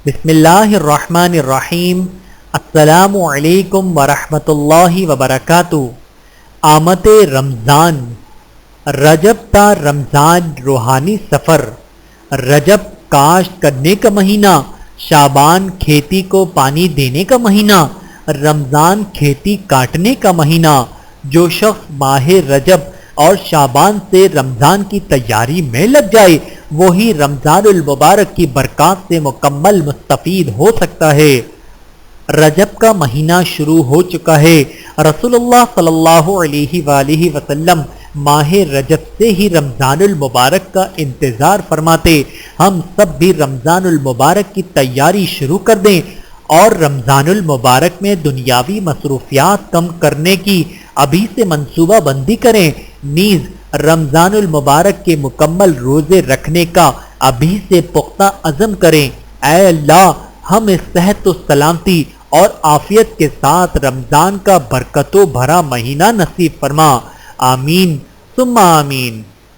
بسم اللہ الرحمن الرحیم۔ السلام علیکم ورحمۃ اللہ وبرکاتہ۔ آمد رمضان، رجب تا رمضان روحانی سفر۔ رجب کاشت کرنے کا مہینہ، شعبان کھیتی کو پانی دینے کا مہینہ، رمضان کھیتی کاٹنے کا مہینہ۔ جو شخص ماہ رجب اور شعبان سے رمضان کی تیاری میں لگ جائے وہی رمضان المبارک کی برکات سے مکمل مستفید ہو سکتا ہے۔ رجب کا مہینہ شروع ہو چکا ہے۔ رسول اللہ صلی اللہ علیہ وآلہ وسلم ماہ رجب سے ہی رمضان المبارک کا انتظار فرماتے۔ ہم سب بھی رمضان المبارک کی تیاری شروع کر دیں اور رمضان المبارک میں دنیاوی مصروفیات کم کرنے کی ابھی سے منصوبہ بندی کریں، نیز رمضان المبارک کے مکمل روزے رکھنے کا ابھی سے پختہ عزم کریں۔ اے اللہ، ہم اس صحت و سلامتی اور عافیت کے ساتھ رمضان کا برکتوں بھرا مہینہ نصیب فرما۔ آمین ثم آمین۔